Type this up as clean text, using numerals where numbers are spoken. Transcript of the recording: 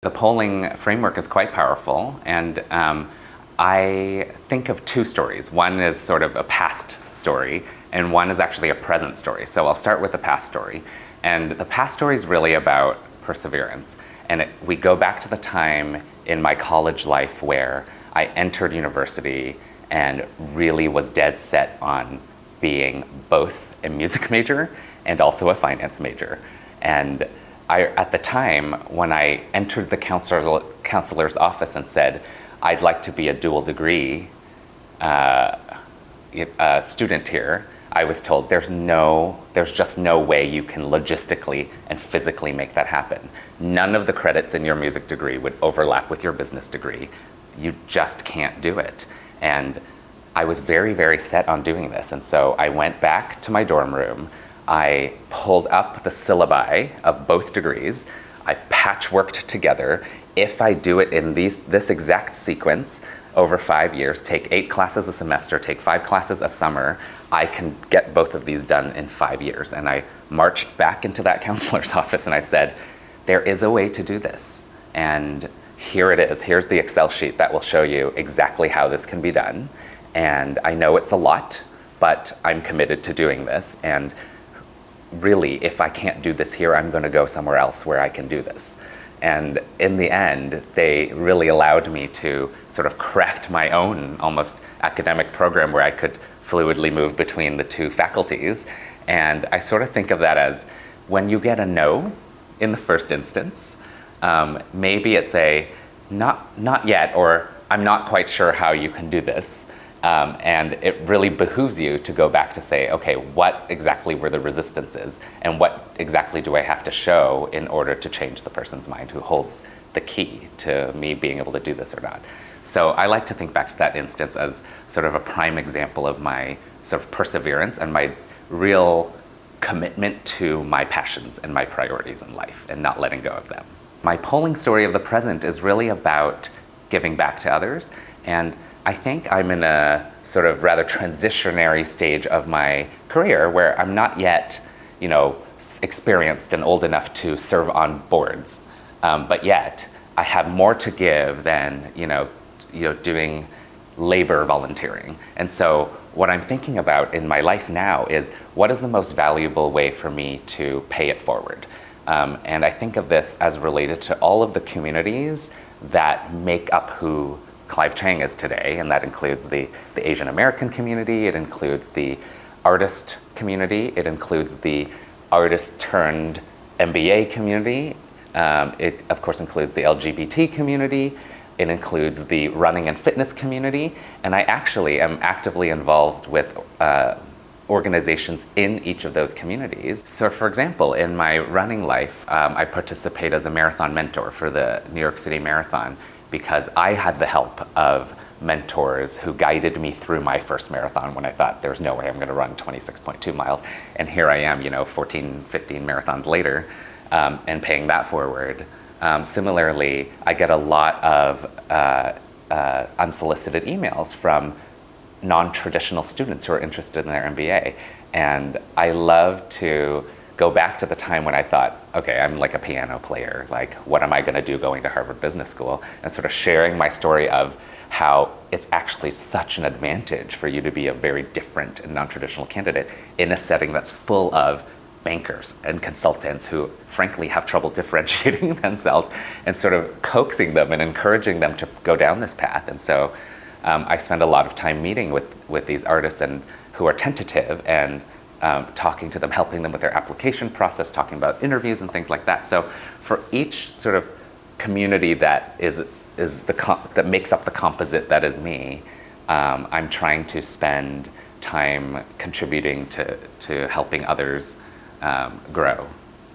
The polling framework is quite powerful, and I think of two stories. One is sort of a past story, and one is actually a present story. So I'll start with the past story. And the past story is really about perseverance. And we go back to the time in my college life where I entered university and really was dead set on being both a music major and also a finance major. And at the time, when I entered the counselor's office and said, I'd like to be a dual degree student here, I was told there's just no way you can logistically and physically make that happen. None of the credits in your music degree would overlap with your business degree. You just can't do it. And I was very, very set on doing this. And so I went back to my dorm room. I pulled up the syllabi of both degrees. I patchworked together. If I do it in this exact sequence over 5 years, take 8 classes a semester, take 5 classes a summer, I can get both of these done in 5 years. And I marched back into that counselor's office and I said, there is a way to do this. And here it is. Here's the Excel sheet that will show you exactly how this can be done. And I know it's a lot, but I'm committed to doing this. And really, if I can't do this here, I'm going to go somewhere else where I can do this. And in the end, they really allowed me to sort of craft my own almost academic program where I could fluidly move between the two faculties. And I sort of think of that as when you get a no in the first instance, maybe it's a not yet, or I'm not quite sure how you can do this. And it really behooves you to go back to say, okay, what exactly were the resistances and what exactly do I have to show in order to change the person's mind who holds the key to me being able to do this or not. So I like to think back to that instance as sort of a prime example of my sort of perseverance and my real commitment to my passions and my priorities in life and not letting go of them. My polling story of the present is really about giving back to others, and I think I'm in a sort of rather transitionary stage of my career where I'm not yet, experienced and old enough to serve on boards, but yet I have more to give than, doing labor volunteering. And so what I'm thinking about in my life now is what is the most valuable way for me to pay it forward? And I think of this as related to all of the communities that make up who Clive Chang is today, and that includes the Asian American community, it includes the artist community, it includes the artist turned MBA community, it of course includes the LGBT community, it includes the running and fitness community, and I actually am actively involved with organizations in each of those communities. So for example, in my running life, I participate as a marathon mentor for the New York City Marathon because I had the help of mentors who guided me through my first marathon when I thought there's no way I'm going to run 26.2 miles. And here I am, 14, 15 marathons later, and paying that forward. Similarly, I get a lot of unsolicited emails from non-traditional students who are interested in their MBA. And I love to go back to the time when I thought, okay, I'm like a piano player, like what am I gonna do going to Harvard Business School? And sort of sharing my story of how it's actually such an advantage for you to be a very different and non-traditional candidate in a setting that's full of bankers and consultants who frankly have trouble differentiating themselves and sort of coaxing them and encouraging them to go down this path. And so I spend a lot of time meeting with these artists and who are tentative and talking to them, helping them with their application process, talking about interviews and things like that. So for each sort of community that that makes up the composite that is me, I'm trying to spend time contributing to helping others grow.